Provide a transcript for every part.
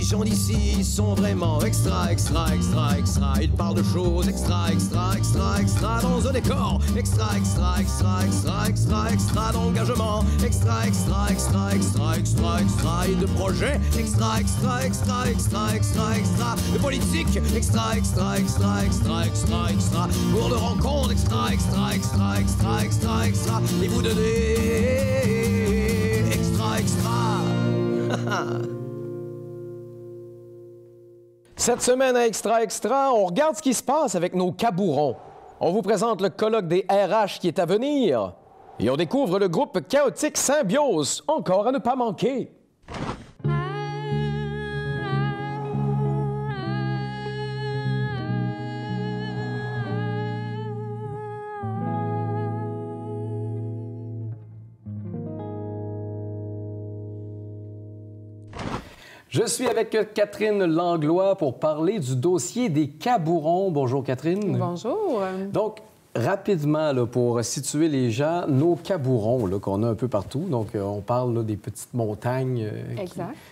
gens d'ici sont vraiment extra, extra, extra, extra. Ils parlent de choses extra, extra, extra, extra dans un décor. Extra, extra, extra, extra, extra, extra d'engagement. Extra, extra, extra, extra, extra, extra. Et de projets. Extra, extra, extra, extra, extra, extra. De politique. Extra, extra, extra, extra, extra, extra. Pour de rencontres. Extra, extra, extra, extra, extra, extra. Et vous donnez. Extra, extra. Cette semaine à Extra Extra, on regarde ce qui se passe avec nos cabourons. On vous présente le colloque des RH qui est à venir. Et on découvre le groupe chaotique Symbiose, encore à ne pas manquer. Je suis avec Catherine Langlois pour parler du dossier des cabourons. Bonjour, Catherine. Bonjour. Donc, rapidement, là, pour situer les gens, nos cabourons qu'on a un peu partout, donc on parle là, des petites montagnes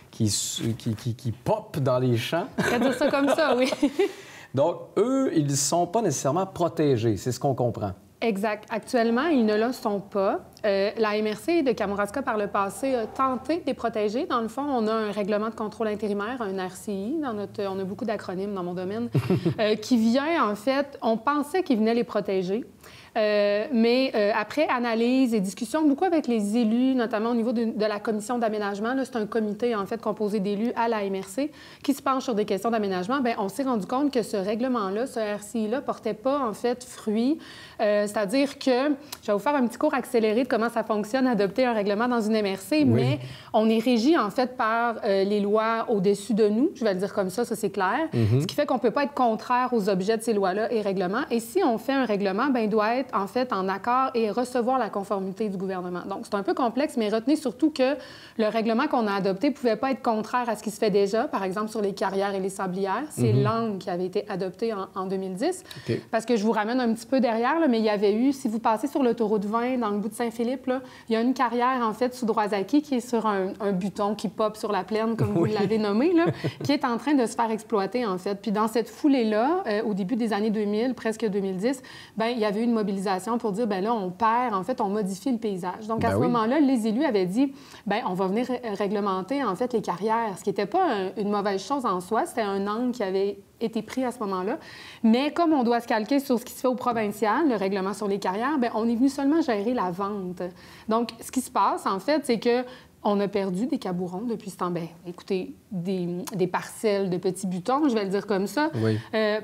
qui popent dans les champs. On va dire ça comme ça, oui. Donc, eux, ils ne sont pas nécessairement protégés, c'est ce qu'on comprend. Exact. Actuellement, ils ne le sont pas. La MRC de Kamouraska, par le passé, a tenté de les protéger. Dans le fond, on a un règlement de contrôle intérimaire, un RCI. On a beaucoup d'acronymes dans mon domaine, qui vient, en fait, on pensait qu'il venait les protéger. Mais après analyse et discussion, beaucoup avec les élus, notamment au niveau de la commission d'aménagement, c'est un comité, en fait, composé d'élus à la MRC qui se penche sur des questions d'aménagement. Bien, on s'est rendu compte que ce règlement-là, ce RCI-là, portait pas, en fait, fruit. C'est-à-dire que, je vais vous faire un petit cours accéléré de comment ça fonctionne, adopter un règlement dans une MRC, mais on est régi, en fait, par les lois au-dessus de nous, je vais le dire comme ça c'est clair, ce qui fait qu'on peut pas être contraire aux objets de ces lois-là et règlements. Et si on fait un règlement, bien, il doit être en fait en accord et recevoir la conformité du gouvernement. Donc, c'est un peu complexe, mais retenez surtout que le règlement qu'on a adopté ne pouvait pas être contraire à ce qui se fait déjà, par exemple sur les carrières et les sablières. C'est l'angle qui avait été adopté en 2010. Okay. Parce que je vous ramène un petit peu derrière, là, mais il y avait eu, si vous passez sur l'autoroute 20 dans le bout de Saint-Philippe, là, il y a une carrière, en fait, sous Droisaki qui est sur un buton qui pop sur la plaine, comme vous l'avez nommé, là, qui est en train de se faire exploiter, en fait. Puis dans cette foulée-là, au début des années 2000, presque 2010, bien, il y avait eu une mobilisation pour dire, bien là, on perd, en fait, on modifie le paysage. Donc, à ce moment-là, les élus avaient dit, bien, on va venir réglementer, en fait, les carrières, ce qui n'était pas une mauvaise chose en soi. C'était un angle qui avait été pris à ce moment-là. Mais comme on doit se calquer sur ce qui se fait au provincial, le règlement sur les carrières, bien, on est venu seulement gérer la vente. Donc, ce qui se passe, en fait, c'est que on a perdu des cabourons depuis ce temps. Bien, écoutez, des parcelles de petits butons, je vais le dire comme ça. Oui.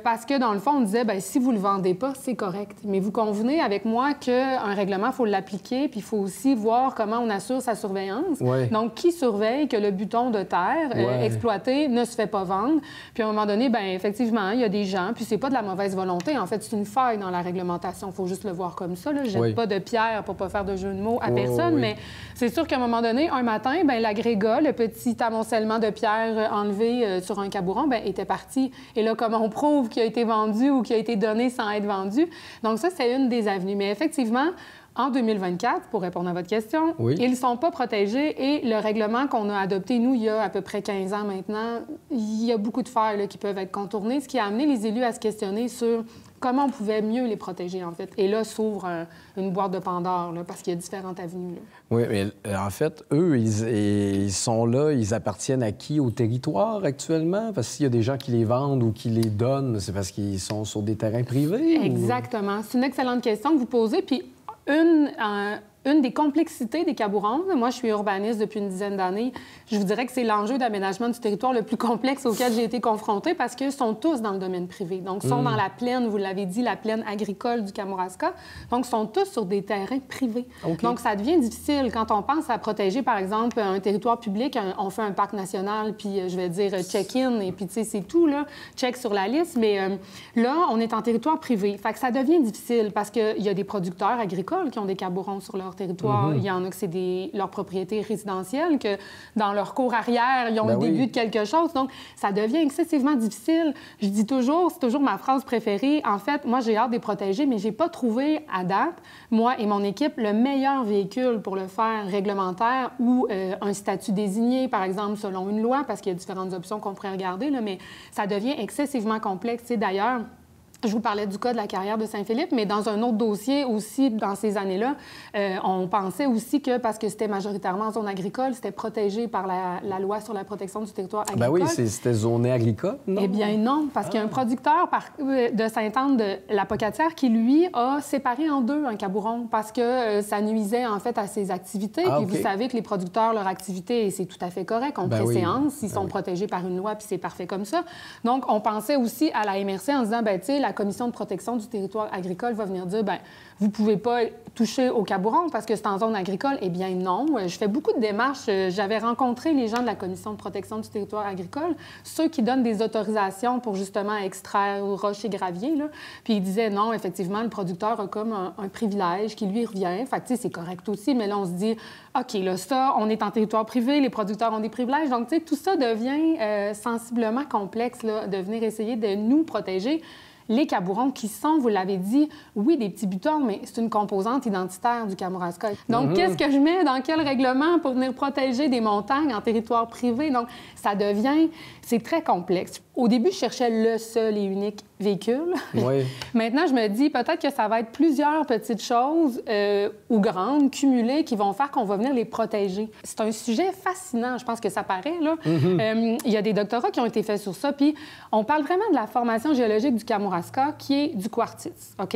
Parce que, dans le fond, on disait, bien, si vous ne le vendez pas, c'est correct. Mais vous convenez avec moi qu'un règlement, il faut l'appliquer, puis il faut aussi voir comment on assure sa surveillance. Oui. Donc, qui surveille que le buton de terre exploité ne se fait pas vendre? Puis, à un moment donné, bien, effectivement, il y a des gens, puis c'est pas de la mauvaise volonté. En fait, c'est une faille dans la réglementation. Il faut juste le voir comme ça. Là. Je jette pas de pierre pour pas faire de jeu de mots à personne, mais c'est sûr qu'à un moment donné, un matin, bien, l'agrégat, le petit amoncellement de pierres enlevé sur un cabouron, bien, était parti. Et là, comment on prouve qu'il a été vendu ou qu'il a été donné sans être vendu? Donc ça, c'est une des avenues. Mais effectivement, en 2024, pour répondre à votre question, ils ne sont pas protégés et le règlement qu'on a adopté, nous, il y a à peu près 15 ans maintenant, il y a beaucoup de failles là, qui peuvent être contournées, ce qui a amené les élus à se questionner sur comment on pouvait mieux les protéger, en fait. Et là, s'ouvre une boîte de Pandore, là, parce qu'il y a différentes avenues. Là. Oui, mais en fait, eux, ils sont là, ils appartiennent à qui? Au territoire actuellement? Parce que s'il y a des gens qui les vendent ou qui les donnent, c'est parce qu'ils sont sur des terrains privés? Exactement. C'est une excellente question que vous posez. Puis une des complexités des cabourons, moi, je suis urbaniste depuis une dizaine d'années, je vous dirais que c'est l'enjeu d'aménagement du territoire le plus complexe auquel j'ai été confrontée parce qu'ils sont tous dans le domaine privé. Donc, ils sont dans la plaine, vous l'avez dit, la plaine agricole du Kamouraska. Donc, ils sont tous sur des terrains privés. Okay. Donc, ça devient difficile quand on pense à protéger, par exemple, un territoire public. On fait un parc national, puis je vais dire check-in, et puis, tu sais, c'est tout, là, check sur la liste. Mais là, on est en territoire privé. Fait que ça devient difficile parce qu'il y a des producteurs agricoles qui ont des cabourons sur leur leur territoire. Il y en a que c'est leurs propriétés résidentielles, que dans leur cour arrière, ils ont le début de quelque chose. Donc, ça devient excessivement difficile. Je dis toujours, c'est toujours ma phrase préférée. En fait, moi, j'ai hâte de les protéger, mais j'ai pas trouvé à date, moi et mon équipe, le meilleur véhicule pour le faire réglementaire ou un statut désigné, par exemple, selon une loi, parce qu'il y a différentes options qu'on pourrait regarder, là, mais ça devient excessivement complexe. D'ailleurs, je vous parlais du cas de la carrière de Saint-Philippe, mais dans un autre dossier aussi, dans ces années-là, on pensait aussi que, parce que c'était majoritairement en zone agricole, c'était protégé par la loi sur la protection du territoire agricole. Ben oui, c'était zoné agricole, non? Eh bien non, parce qu'il y a un producteur de Sainte-Anne de la Pocatière qui, lui, a séparé en deux un cabouron parce que ça nuisait, en fait, à ses activités. Puis vous savez que les producteurs, leur activité, c'est tout à fait correct, on préséance, ils sont protégés par une loi, puis c'est parfait comme ça. Donc, on pensait aussi à la MRC en disant, ben tu sais, la Commission de protection du territoire agricole va venir dire, bien, vous ne pouvez pas toucher au cabouron parce que c'est en zone agricole. Eh bien, non. Je fais beaucoup de démarches. J'avais rencontré les gens de la Commission de protection du territoire agricole, ceux qui donnent des autorisations pour justement extraire roches et graviers, là. Puis ils disaient, non, effectivement, le producteur a comme un privilège qui lui revient. Fait que, tu sais, c'est correct aussi, mais là, on se dit, OK, là, ça, on est en territoire privé, les producteurs ont des privilèges. Donc, tu sais, tout ça devient sensiblement complexe, là, de venir essayer de nous protéger. Les cabourons qui sont, vous l'avez dit, oui, des petits butons, mais c'est une composante identitaire du Kamouraska. Donc, qu'est-ce que je mets dans quel règlement pour venir protéger des montagnes en territoire privé? Donc, ça devient... C'est très complexe. Au début, je cherchais le seul et unique véhicule. Oui. Maintenant, je me dis peut-être que ça va être plusieurs petites choses ou grandes, cumulées, qui vont faire qu'on va venir les protéger. C'est un sujet fascinant, je pense que ça paraît, là. Il y a des doctorats qui ont été faits sur ça, puis on parle vraiment de la formation géologique du Kamouraska, qui est du quartz, OK?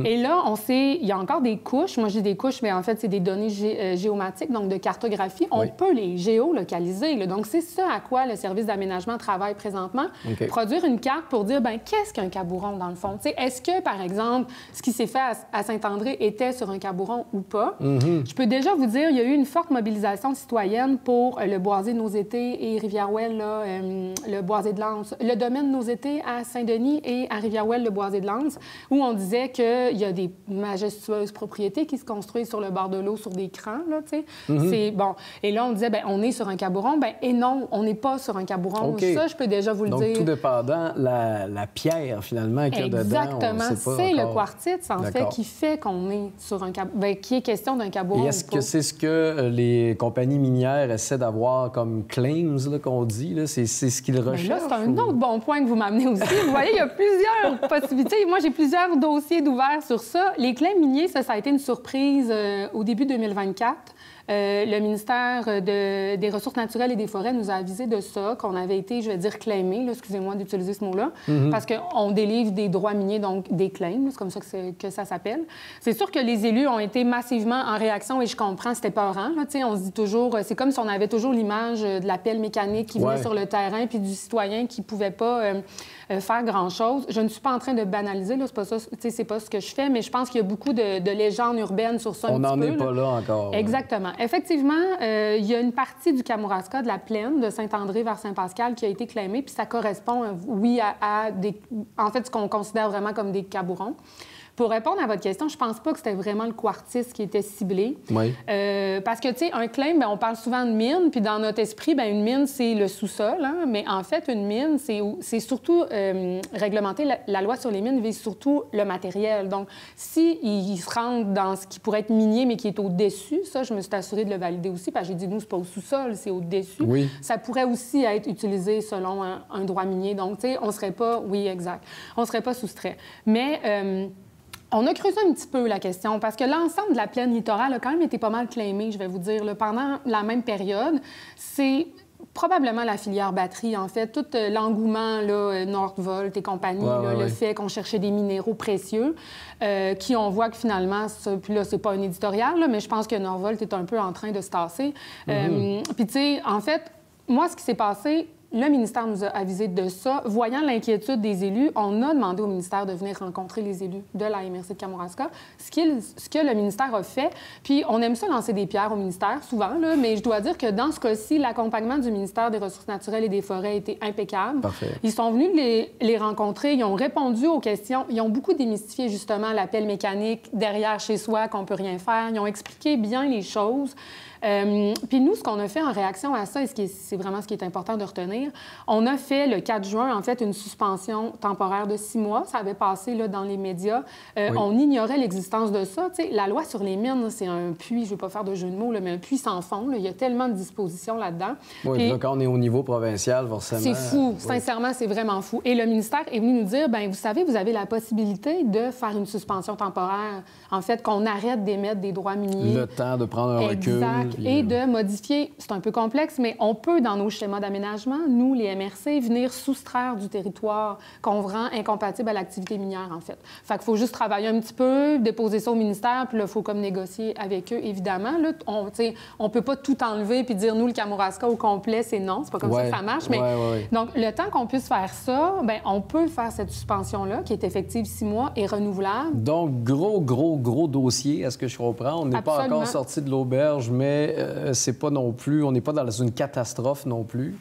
Et là, on sait, il y a encore des couches. Moi, j'ai des couches, mais en fait, c'est des données géomatiques, donc de cartographie. On peut les géolocaliser, là. Donc, c'est ce à quoi le service d'aménagement travaille présentement. Produire une carte pour dire, bien, qu'est-ce qu'un cabouron, dans le fond? T'sais, est-ce que, par exemple, ce qui s'est fait à Saint-André était sur un cabouron ou pas? Je peux déjà vous dire, il y a eu une forte mobilisation citoyenne pour le boisé de nos étés et Rivière-Ouelle, le boisé de Lens. Le domaine de nos étés à Saint-Denis et à Rivière-Ouelle, le boisé de Lens, où on disait qu'il y a des majestueuses propriétés qui se construisent sur le bord de l'eau, sur des crans, là, tu sais. C'est bon. Et là, on disait, bien, on est sur un cabouron. Bien, et non, on n'est pas sur un cabouron. Ça, je peux déjà vous le dire. Donc, tout dépendant, la pierre, finalement, qu'il y a dedans, exactement. C'est le quartzite, en fait, qui fait qu'on est sur un cabouron, bien, qui est question d'un cabouron. Et est-ce que c'est ce que les compagnies minières essaient d'avoir comme claims, qu'on dit? C'est ce qu'ils recherchent? Là, c'est un autre bon point que vous m'amenez aussi. Vous voyez, il y a plusieurs possibilités. Moi, j'ai plusieurs dossiers d'ouverts sur ça. Les claims miniers, ça a été une surprise au début 2024. Le ministère des Ressources naturelles et des Forêts nous a avisé de ça, qu'on avait été, je vais dire, claimés, excusez-moi d'utiliser ce mot-là, parce qu'on délivre des droits miniers, donc des claims, c'est comme ça que ça s'appelle. C'est sûr que les élus ont été massivement en réaction, et je comprends, c'était peurant. Là, on se dit toujours, c'est comme si on avait toujours l'image de la pelle mécanique qui venait sur le terrain, puis du citoyen qui ne pouvait pas faire grand-chose. Je ne suis pas en train de banaliser, là, c'est pas ça, c'est pas ce que je fais, mais je pense qu'il y a beaucoup de légendes urbaines sur ça. On n'en est pas là encore. Exactement. Effectivement, il y a une partie du Kamouraska, de la plaine, de Saint-André vers Saint-Pascal, qui a été claimée, puis ça correspond, oui, à des... En fait, ce qu'on considère vraiment comme des cabourons. Pour répondre à votre question, je pense pas que c'était vraiment le quartz qui était ciblé. Oui. Parce que, tu sais, un claim, bien, on parle souvent de mine, puis dans notre esprit, bien, une mine, c'est le sous-sol, hein, mais en fait, une mine, c'est surtout réglementé. La loi sur les mines vise surtout le matériel. Donc, s'il se rentre dans ce qui pourrait être minier, mais qui est au-dessus, ça, je me suis assurée de le valider aussi, parce que j'ai dit, nous, c'est pas au sous-sol, c'est au-dessus. Oui. Ça pourrait aussi être utilisé selon un droit minier. Donc, tu sais, on serait pas... Oui, exact. On serait pas soustrait. Mais... on a creusé un petit peu la question parce que l'ensemble de la plaine littorale a quand même été pas mal claimé, je vais vous dire. Là, pendant la même période, c'est probablement la filière batterie, en fait. Tout l'engouement, Northvolt et compagnie, le fait qu'on cherchait des minéraux précieux, qui on voit que finalement, puis là, c'est pas un éditorial, là, mais je pense que Northvolt est un peu en train de se tasser. Puis tu sais, en fait, moi, ce qui s'est passé... le ministère nous a avisé de ça. Voyant l'inquiétude des élus, on a demandé au ministère de venir rencontrer les élus de la MRC de Kamouraska, ce que le ministère a fait. Puis on aime ça lancer des pierres au ministère, souvent, là, mais je dois dire que dans ce cas-ci, l'accompagnement du ministère des Ressources naturelles et des Forêts a été impeccable. Parfait. Ils sont venus les rencontrer, ils ont répondu aux questions, ils ont beaucoup démystifié justement l'appel mécanique derrière chez soi, qu'on peut rien faire. Ils ont expliqué bien les choses. Puis nous, ce qu'on a fait en réaction à ça, et c'est vraiment ce qui est important de retenir, on a fait le 4 juin, en fait, une suspension temporaire de 6 mois. Ça avait passé là, dans les médias. Oui. On ignorait l'existence de ça. Tu sais, la loi sur les mines, c'est un puits, je ne veux pas faire de jeu de mots, là, mais un puits sans fond. Là. Il y a tellement de dispositions là-dedans. Oui, puis là, quand on est au niveau provincial, forcément... C'est fou. Oui. Sincèrement, c'est vraiment fou. Et le ministère est venu nous dire, bien, vous savez, vous avez la possibilité de faire une suspension temporaire, en fait, qu'on arrête d'émettre des droits miniers. Le temps de prendre un recul. Exact. Et de modifier, c'est un peu complexe, mais on peut, dans nos schémas d'aménagement, nous, les MRC, venir soustraire du territoire qu'on rend incompatible à l'activité minière, en fait. Fait qu'il faut juste travailler un petit peu, déposer ça au ministère, puis là, il faut comme négocier avec eux, évidemment. Là, on peut pas tout enlever puis dire, nous, le Kamouraska au complet, c'est non. C'est pas comme ça que ça marche. Mais donc, le temps qu'on puisse faire ça, bien, on peut faire cette suspension-là, qui est effective 6 mois et renouvelable. Donc, gros dossier, à ce que je comprends. On n'est pas encore sorti de l'auberge, mais c'est pas non plus... On n'est pas dans une catastrophe non plus.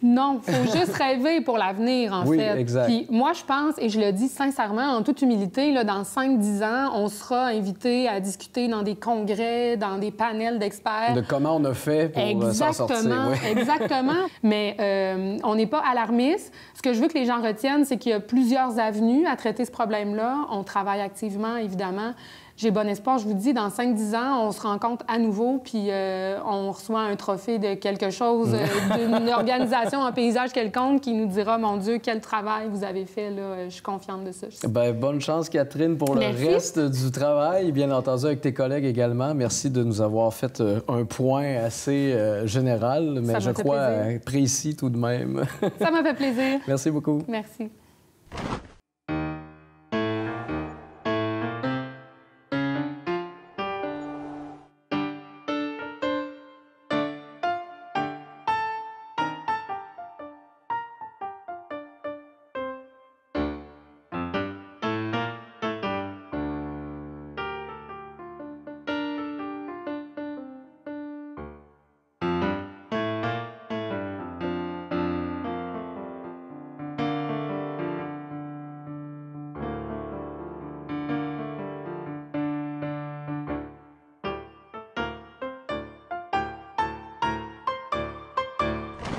Non, il faut juste rêver pour l'avenir, en fait. Oui, exact. Puis moi, je pense, et je le dis sincèrement, en toute humilité, là, dans 5-10 ans, on sera invité à discuter dans des congrès, dans des panels d'experts. De comment on a fait pour s'en sortir. Oui. Exactement. Mais on n'est pas alarmiste. Ce que je veux que les gens retiennent, c'est qu'il y a plusieurs avenues à traiter ce problème-là. On travaille activement, évidemment. J'ai bon espoir, je vous dis, dans 5-10 ans, on se rencontre à nouveau, puis on reçoit un trophée de quelque chose, d'une organisation en paysage quelconque qui nous dira, mon Dieu, quel travail vous avez fait, là. Je suis confiante de ça. Bien, bonne chance, Catherine, pour le reste du travail, bien entendu, avec tes collègues également. Merci de nous avoir fait un point assez général, mais je crois précis tout de même. Ça m'a fait plaisir. Merci beaucoup. Merci.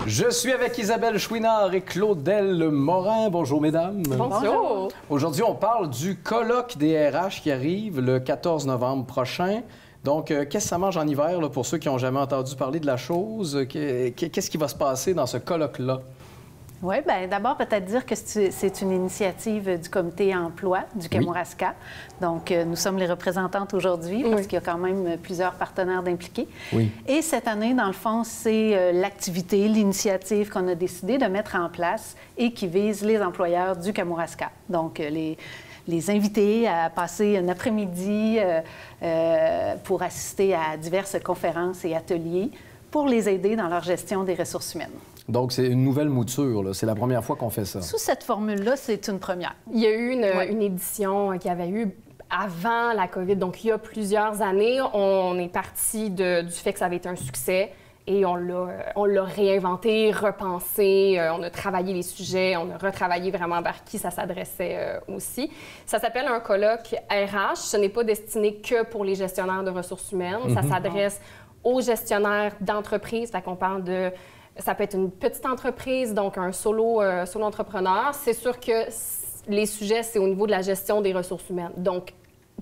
Je suis avec Isabelle Chouinard et Claudel Morin. Bonjour, mesdames. Bonjour. Aujourd'hui, on parle du colloque des RH qui arrive le 14 novembre prochain. Donc, qu'est-ce que ça mange en hiver, là, pour ceux qui n'ont jamais entendu parler de la chose? Qu'est-ce qui va se passer dans ce colloque-là? Oui, bien, d'abord, peut-être dire que c'est une initiative du comité emploi du Kamouraska. Oui. Donc, nous sommes les représentantes aujourd'hui parce qu'il y a quand même plusieurs partenaires d'impliqués. Oui. Et cette année, dans le fond, c'est l'activité, l'initiative qu'on a décidé de mettre en place et qui vise les employeurs du Kamouraska. Donc, les inviter à passer un après-midi pour assister à diverses conférences et ateliers pour les aider dans leur gestion des ressources humaines. Donc, c'est une nouvelle mouture, là. C'est la première fois qu'on fait ça. Sous cette formule-là, c'est une première. Il y a eu une édition qu'il y avait eu avant la COVID, donc il y a plusieurs années. On est parti du fait que ça avait été un succès et on l'a réinventé, repensé, on a travaillé les sujets, on a retravaillé vraiment vers qui ça s'adressait aussi. Ça s'appelle un colloque RH. Ce n'est pas destiné que pour les gestionnaires de ressources humaines. Ça s'adresse aux gestionnaires d'entreprises. Fait qu'on parle de... Ça peut être une petite entreprise, donc un solo entrepreneur. C'est sûr que les sujets, c'est au niveau de la gestion des ressources humaines. Donc,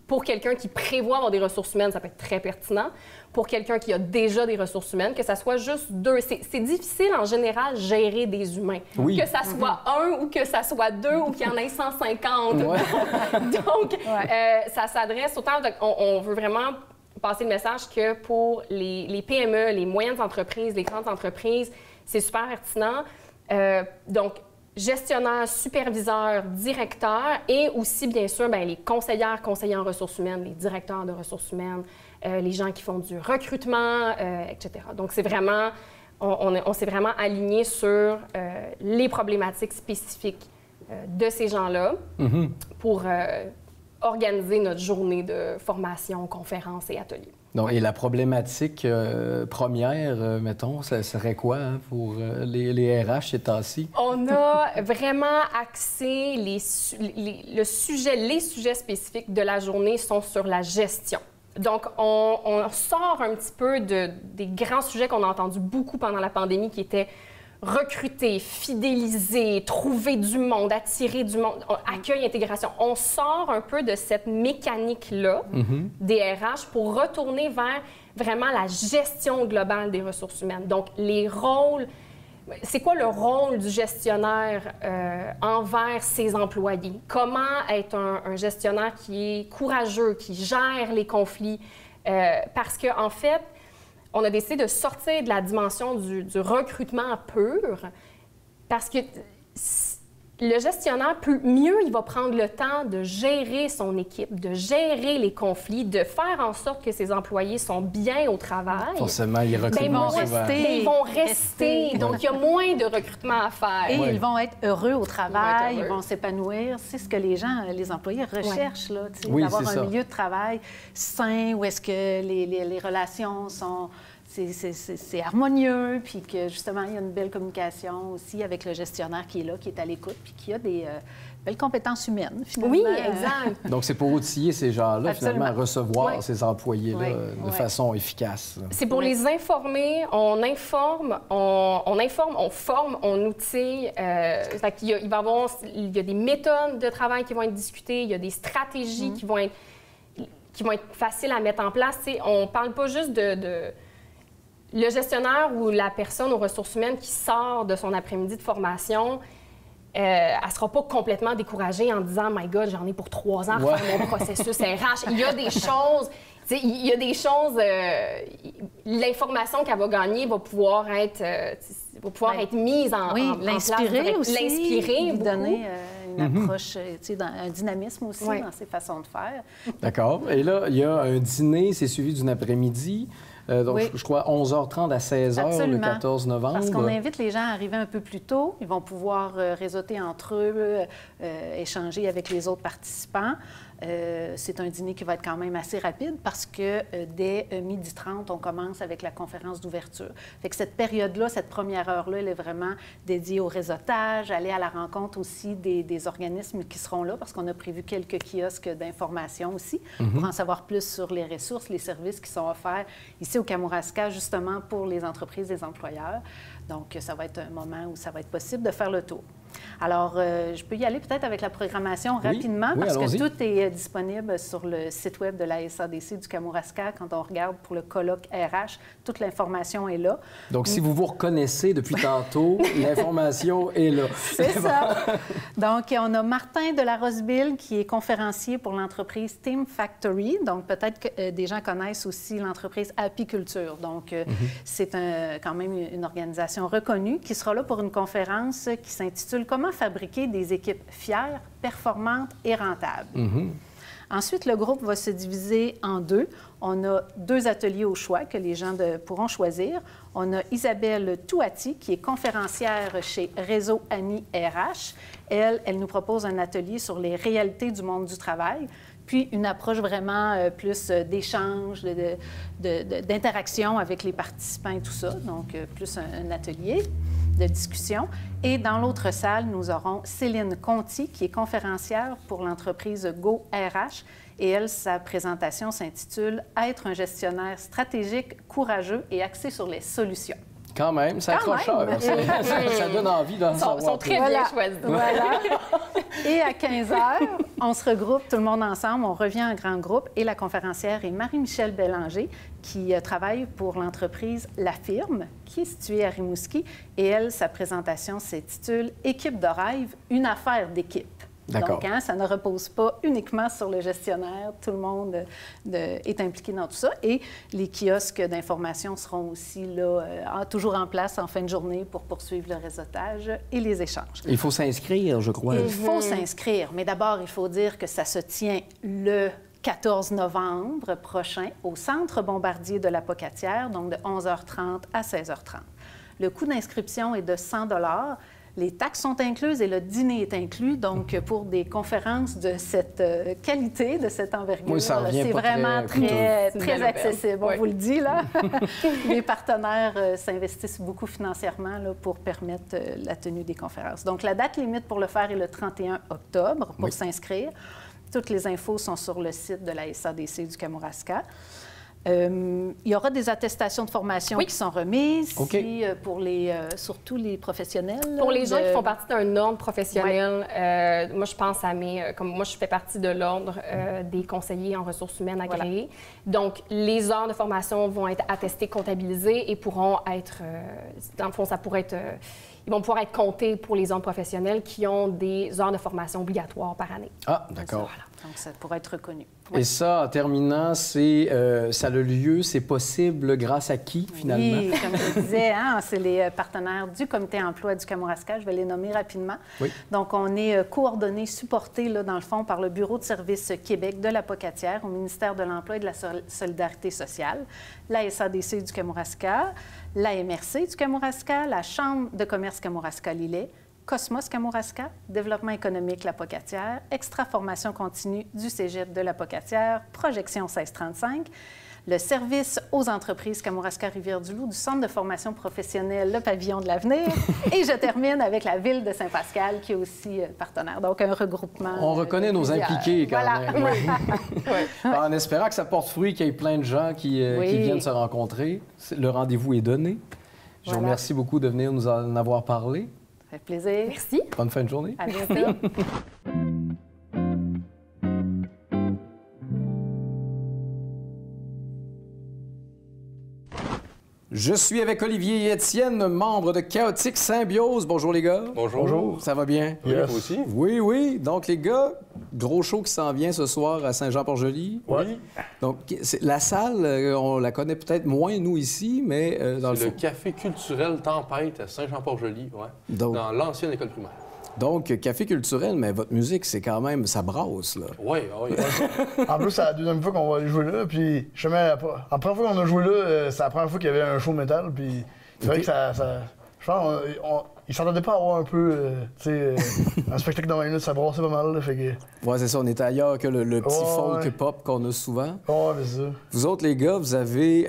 pour quelqu'un qui prévoit avoir des ressources humaines, ça peut être très pertinent. Pour quelqu'un qui a déjà des ressources humaines, que ça soit juste 2. C'est difficile, en général, gérer des humains. Oui. Que ça soit 1 ou que ça soit 2 ou qu'il y en ait 150. Ouais. Donc, ça s'adresse autant... On veut vraiment passer le message que pour les PME, les moyennes entreprises, les grandes entreprises, c'est super pertinent. Donc, gestionnaires, superviseurs, directeurs et aussi, bien sûr, bien, les conseillères, conseillers en ressources humaines, les directeurs de ressources humaines, les gens qui font du recrutement, etc. Donc, c'est vraiment on s'est vraiment aligné sur les problématiques spécifiques de ces gens-là pour organiser notre journée de formation, conférences et ateliers. Donc, et la problématique première, mettons, ça serait quoi pour les RH ces temps-ci? On a vraiment axé les sujets spécifiques de la journée sont sur la gestion. Donc, on sort un petit peu des grands sujets qu'on a entendus beaucoup pendant la pandémie, qui étaient recruter, fidéliser, trouver du monde, attirer du monde, accueil, intégration. On sort un peu de cette mécanique-là des RH pour retourner vers vraiment la gestion globale des ressources humaines. Donc, les rôles... C'est quoi le rôle du gestionnaire envers ses employés? Comment être un gestionnaire qui est courageux, qui gère les conflits? Parce qu'en fait, on a décidé de sortir de la dimension du recrutement pur parce que le gestionnaire, mieux il va prendre le temps de gérer son équipe, de gérer les conflits, de faire en sorte que ses employés sont bien au travail. Forcément, ils recrutent moins souvent. Ils vont rester. Donc, il y a moins de recrutement à faire. Et ils vont être heureux au travail, ils vont s'épanouir. C'est ce que les employés recherchent, là, d'avoir un milieu de travail sain, où est-ce que les relations sont... C'est harmonieux, puis que justement, il y a une belle communication aussi avec le gestionnaire qui est là, qui est à l'écoute, puis qui a des belles compétences humaines, finalement. Oui, exact. Donc, c'est pour outiller ces gens-là, finalement, à recevoir ces employés-là de façon efficace. C'est pour les informer, on informe, on forme, on outille. Il y a des méthodes de travail qui vont être discutées, il y a des stratégies qui vont être faciles à mettre en place. T'sais, on ne parle pas juste de le gestionnaire ou la personne aux ressources humaines qui sort de son après-midi de formation, elle ne sera pas complètement découragée en disant « My God, j'en ai pour 3 ans à faire mon processus RH. » Il y a des choses... l'information qu'elle va gagner va pouvoir être mise en place. L'inspirer aussi. L'inspirer, lui donner une approche, un dynamisme aussi dans ses façons de faire. D'accord. Et là, il y a un dîner, c'est suivi d'une après-midi. Donc, je crois 11h30 à 16h le 14 novembre. Parce qu'on invite les gens à arriver un peu plus tôt. Ils vont pouvoir réseauter entre eux, échanger avec les autres participants. C'est un dîner qui va être quand même assez rapide parce que dès 12h30, on commence avec la conférence d'ouverture. Fait que cette période-là, cette première heure-là, elle est vraiment dédiée au réseautage, aller à la rencontre aussi des organismes qui seront là parce qu'on a prévu quelques kiosques d'information aussi pour en savoir plus sur les ressources, les services qui sont offerts ici au Kamouraska, justement pour les entreprises et les employeurs. Donc, ça va être un moment où ça va être possible de faire le tour. Alors, je peux y aller peut-être avec la programmation rapidement parce que tout est disponible sur le site web de la SADC du Kamouraska. Quand on regarde pour le colloque RH, toute l'information est là. Donc, si vous vous reconnaissez depuis tantôt, l'information est là. C'est ça. Donc, on a Martin de la Roseville qui est conférencier pour l'entreprise Team Factory. Donc, peut-être que des gens connaissent aussi l'entreprise Apiculture. Donc, c'est quand même une organisation reconnue qui sera là pour une conférence qui s'intitule « Comment fabriquer des équipes fières, performantes et rentables ». Ensuite, le groupe va se diviser en deux. On a 2 ateliers au choix que les gens pourront choisir. On a Isabelle Touati, qui est conférencière chez Réseau Amis RH. Elle nous propose un atelier sur les réalités du monde du travail, puis une approche vraiment plus d'échange, d'interaction avec les participants et tout ça. Donc, plus un atelier de discussion. Et dans l'autre salle, nous aurons Céline Conti, qui est conférencière pour l'entreprise Go RH. Et elle, sa présentation s'intitule « Être un gestionnaire stratégique, courageux et axé sur les solutions ». Quand même, c'est accrocheur. Ça donne envie d'en savoir. Ils sont très bien choisis. Voilà. Et à 15h, on se regroupe tout le monde ensemble, on revient en grand groupe. Et la conférencière est Marie-Michel Bélanger, qui travaille pour l'entreprise La Firme, qui est située à Rimouski. Et elle, sa présentation s'intitule « Équipe de rêve, une affaire d'équipe ». Donc, ça ne repose pas uniquement sur le gestionnaire. Tout le monde est impliqué dans tout ça. Et les kiosques d'information seront aussi là, toujours en place en fin de journée pour poursuivre le réseautage et les échanges. Il faut s'inscrire, je crois. Il faut s'inscrire. Mais d'abord, il faut dire que ça se tient le 14 novembre prochain au Centre Bombardier de la Pocatière, donc de 11h30 à 16h30. Le coût d'inscription est de 100 $. Les taxes sont incluses et le dîner est inclus. Donc, pour des conférences de cette qualité, de cette envergure, c'est vraiment très accessible. On vous le dit, là. Les partenaires s'investissent beaucoup financièrement là, pour permettre la tenue des conférences. Donc, la date limite pour le faire est le 31 octobre pour s'inscrire. Toutes les infos sont sur le site de la SADC du Kamouraska. Il y aura des attestations de formation qui sont remises pour surtout les professionnels. Pour les gens qui font partie d'un ordre professionnel, moi, je pense à comme moi, je fais partie de l'ordre des conseillers en ressources humaines agréés. Donc, les heures de formation vont être attestées, comptabilisées et pourront être, dans le fond, ça pourrait être... Ils vont pouvoir être comptés pour les ordres professionnels qui ont des heures de formation obligatoires par année. Ah, d'accord. Voilà. Donc, ça pourrait être reconnu. Et ça, en terminant, ça a le lieu, c'est possible grâce à qui, finalement? Oui, comme je disais, c'est les partenaires du Comité emploi du Kamouraska. Je vais les nommer rapidement. Oui. Donc, on est coordonnés, supportés, là, dans le fond, par le Bureau de services Québec de la Pocatière au ministère de l'Emploi et de la Solidarité sociale, la SADC du Kamouraska, la MRC du Kamouraska, la Chambre de commerce Kamouraska-Lillet, Cosmos Kamouraska, Développement économique La Pocatière, Extra formation continue du Cégep de La Pocatière, Projection 1635, le service aux entreprises Kamouraska-Rivière-du-Loup du Centre de formation professionnelle Le Pavillon de l'avenir. Et je termine avec la Ville de Saint-Pascal qui est aussi partenaire, donc un regroupement. On reconnaît nos impliqués quand même. En espérant que ça porte fruit, qu'il y ait plein de gens qui viennent se rencontrer. Le rendez-vous est donné. Je vous remercie beaucoup de venir nous en avoir parlé. Ça fait plaisir. Merci. Bonne fin de journée. À bientôt. Je suis avec Olivier et Étienne, membres de Chaotique Symbiose. Bonjour les gars. Bonjour. Bonjour. Ça va bien? Oui, vous aussi? Oui, oui. Donc les gars, gros show qui s'en vient ce soir à Saint-Jean-Port-Joli. Oui. Donc la salle, on la connaît peut-être moins nous ici, mais dans le Café culturel Tempête à Saint-Jean-Port-Joli, dans l'ancienne école primaire. Donc, café culturel, mais votre musique, c'est quand même... ça brasse, là. Oui, oui. En plus, c'est la deuxième fois qu'on va aller jouer là, puis je la première fois qu'on a joué là, c'est la première fois qu'il y avait un show métal, puis c'est vrai que ça je pense ils s'entendaient pas avoir un peu, un spectacle dans 20 minutes, ça brassait pas mal, là, fait que... Ouais, c'est ça, on est ailleurs que le petit folk pop qu'on a souvent. Ouais, c'est ça. Vous autres, les gars, vous avez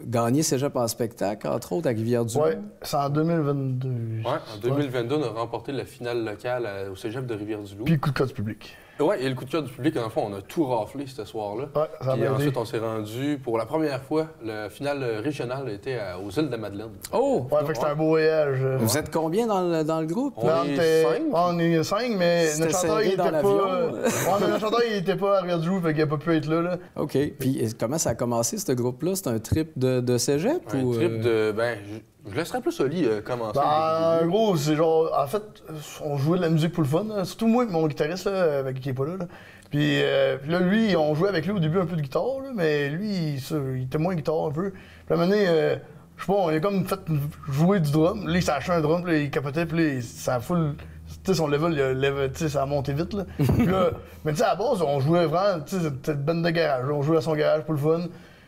gagné Cégep en spectacle, entre autres, à Rivière-du-Loup. Oui, c'est en 2022. Oui, en 2022, on a remporté la finale locale au Cégep de Rivière-du-Loup. Puis le coup de cœur du public. Oui, et le coup de cœur du public, en fond, on a tout raflé ce soir-là. Ouais, ça Puis ensuite, on s'est rendu, pour la première fois, la finale régionale était aux îles de la Madeleine. Oh! Ouais, fait que c'était un beau voyage. Vous êtes combien dans le groupe? On est 5. On est 5, mais notre chanteur, il était pas... notre chanteur, il était pas à Rivière-du-Loup, fait qu'il a pas pu être là. OK. Puis comment ça a commencé, ce groupe-là? C'est un trip de cégep? Un trip de... Je laisserais plus Oli commencer. En gros, c'est genre... En fait, on jouait de la musique pour le fun. Là. Surtout moi et mon guitariste, là, qui est pas là. Puis là, lui, on jouait avec lui au début un peu de guitare, là, mais lui, il était moins guitare un peu. Puis à un moment donné, je sais pas, on a comme fait jouer du drum. Lui, il s'est acheté un drum, puis là, il capotait, puis là, ça a full... Tu sais, son level, ça a monté vite, là. Puis là, mais tu sais, à la base, on jouait vraiment, tu sais, c'était une bande de garage. On jouait à son garage pour le fun.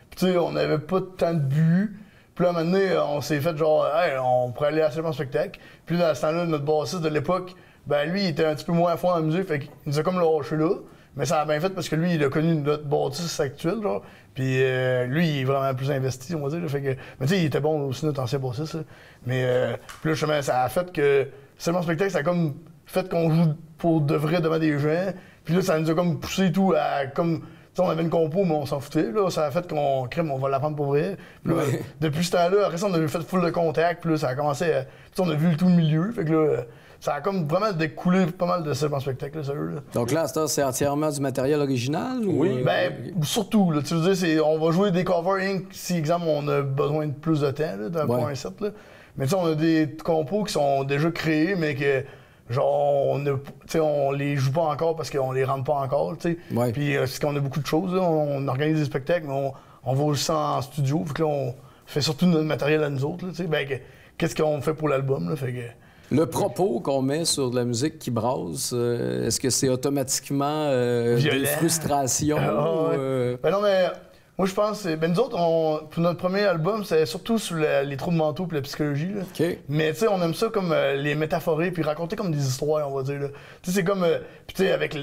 Puis tu sais, on n'avait pas tant de but. Puis là, à un moment donné, on s'est fait genre, hey, on pourrait aller assez en spectacle. Puis là, à ce temps-là, notre bassiste de l'époque, ben lui, il était un petit peu moins fort en musique, fait qu'il nous a comme lâché là. Mais ça a bien fait parce que lui, il a connu notre bassiste actuel, genre. Puis lui, il est vraiment plus investi, on va dire. Là, fait que, mais tu sais, il était bon aussi, notre ancien bassiste. Là. Mais puis là, justement, ça a fait que seulement spectacle, ça a comme fait qu'on joue pour de vrai devant des gens. Puis là, ça nous a comme poussé tout à comme. On avait une compo, mais on s'en foutait. Là. Ça a fait qu'on crème, on va l'apprendre pour vrai. Puis là, depuis ce temps-là, après ça, on a fait full de contact. Puis là, ça a commencé à. On a vu tout le milieu. Fait que là, ça a comme vraiment découlé pas mal de ça en spectacle, sérieux. Là. Donc là, c'est entièrement du matériel original? Oui. Ben, surtout. Là, tu veux dire, on va jouer des covers, si, exemple, on a besoin de plus de temps, d'un point 7. Là. Mais tu sais, on a des compos qui sont déjà créés, mais que. Genre, on les joue pas encore parce qu'on les rentre pas encore, tu sais. Ouais. Puis c'est qu'on a beaucoup de choses, là. On organise des spectacles, mais on va aussi en studio. Fait que là, on fait surtout notre matériel à nous autres, tu sais. Ben, qu'est-ce qu'on fait pour l'album, là, fait que... Le propos qu'on met sur de la musique qui brasse, est-ce que c'est automatiquement des frustrations? Ben non, mais Moi, je pense, ben nous autres, pour notre premier album, c'est surtout sur les troubles mentaux et la psychologie. Là. OK. Mais tu sais, on aime ça comme les métaphorer puis raconter comme des histoires, on va dire. Tu sais, c'est comme, puis tu sais, avec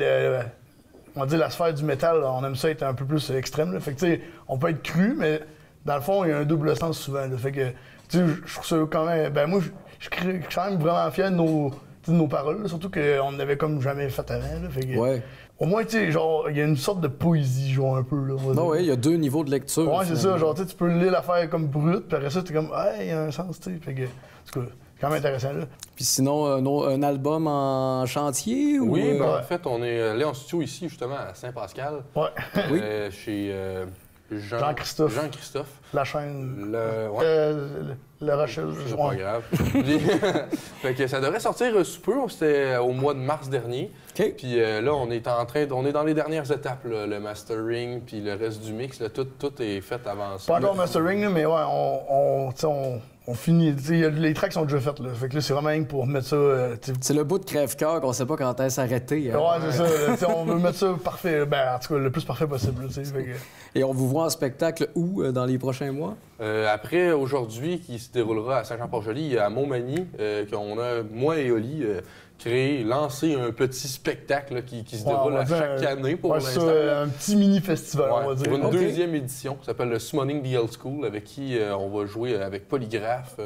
on va dire la sphère du métal, là, on aime ça être un peu plus extrême. Là. Fait que tu sais, on peut être cru, mais dans le fond, il y a un double sens souvent. Là. Fait que, tu sais, je trouve ça quand même, ben moi, je suis quand même vraiment fier de nos paroles, là, surtout qu'on n'avait comme jamais fait avant. Là, fait que, Ouais. au moins, tu sais, genre, il y a une sorte de poésie, genre, un peu, là. Non, oui, il y a 2 niveaux de lecture. Ouais, c'est finalement. ça, genre, tu sais, tu peux lire l'affaire comme brute, puis après ça, t'es comme, il y a un sens, tu sais. Fait que, en tout cas, c'est quand même intéressant, là. Puis sinon, un album en chantier? Ou, Oui, ben, en fait, on est allé en studio ici, justement, à Saint-Pascal. Ouais. Oui. Chez Jean-Christophe. Jean-Christophe. La chaîne. Le Rochelle. C'est pas grave. Fait que ça devrait sortir sous peu. C'était au mois de mars dernier. OK. Puis là, on est dans les dernières étapes, là, le mastering, puis le reste du mix. Là, tout est fait avant ça. Pas encore mastering, là, mais ouais, on finit. Les tracks sont déjà faits, là. Fait que là, c'est vraiment rien pour mettre ça. C'est le bout de crève-cœur qu'on sait pas quand est s'arrêter. Hein? Ouais, c'est ça. Là, on veut mettre ça parfait. Ben, en tout cas, le plus parfait possible. Fait que... Et on vous voit en spectacle où dans les prochains mois? Après, aujourd'hui, qui se déroulera à Saint-Jean-Port-Joli, à Montmagny, qu'on a, moi et Oli, lancé un petit spectacle là, qui se déroule à chaque année pour l'instant. Un petit mini-festival, on va dire. Pour une deuxième édition, qui s'appelle le Summoning the Old School, avec qui on va jouer avec Polygraph,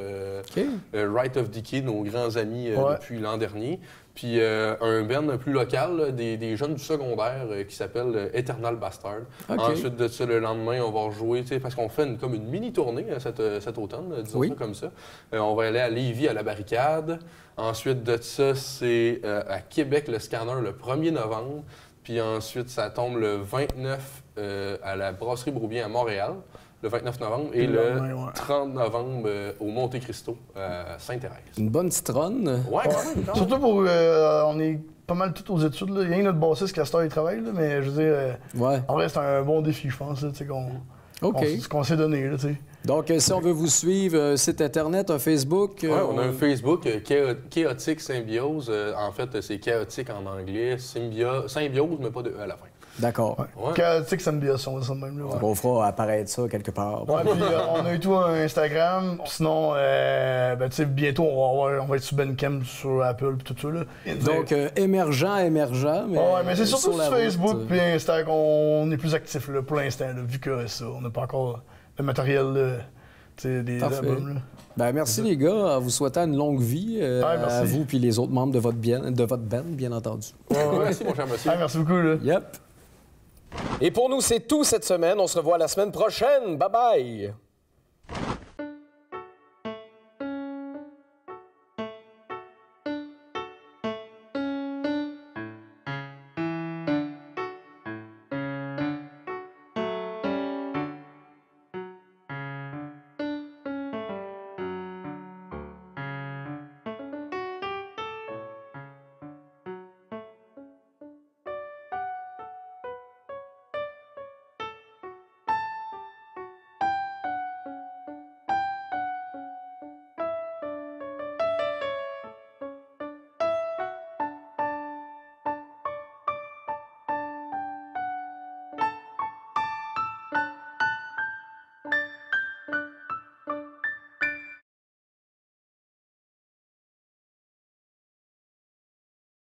Rite of Decay, nos grands amis depuis l'an dernier. Puis un band plus local, là, des jeunes du secondaire qui s'appelle Eternal Bastard. Okay. Ensuite de ça, le lendemain, on va rejouer, parce qu'on fait comme une mini-tournée cet automne, disons ça comme ça. On va aller à Lévis, à la Barricade. Ensuite de ça, c'est à Québec, le Scanner, le 1er novembre. Puis ensuite, ça tombe le 29 à la Brasserie Broubier à Montréal, le 29 novembre, et le 30 novembre au Monte Cristo, à Sainte-Thérèse. Une bonne petite run. Ouais. Surtout pour... on est pas mal tous aux études, là. Il y a notre bassiste qui il travaille, là, mais je veux dire... en vrai, c'est un bon défi, je pense, qu'on s'est donné, là, tu sais. Donc, si on veut vous suivre, site Internet, un Facebook... Oui, on a un Facebook, Chaotic Symbiose. En fait, c'est chaotique en anglais, symbiose, mais pas de E à la fin. D'accord. Ouais. Chaotic Symbiose, on va dire ça de même. Là, on fera apparaître ça quelque part. Ouais, puis on a eu tout un Instagram. Sinon, ben, tu sais, bientôt, on va être sur Bandcamp, sur Apple, puis tout ça. Là. Donc, émergent. Mais, mais c'est surtout sur Facebook, puis Insta qu'on est plus actif là, pour l'instant, vu que ça, on n'a pas encore le matériel des albums. Là. Ben, merci les gars, en vous souhaitant une longue vie à vous puis les autres membres de votre band, bien entendu. Merci mon cher monsieur. Merci beaucoup. Là. Yep. Et pour nous, c'est tout cette semaine. On se revoit la semaine prochaine. Bye bye!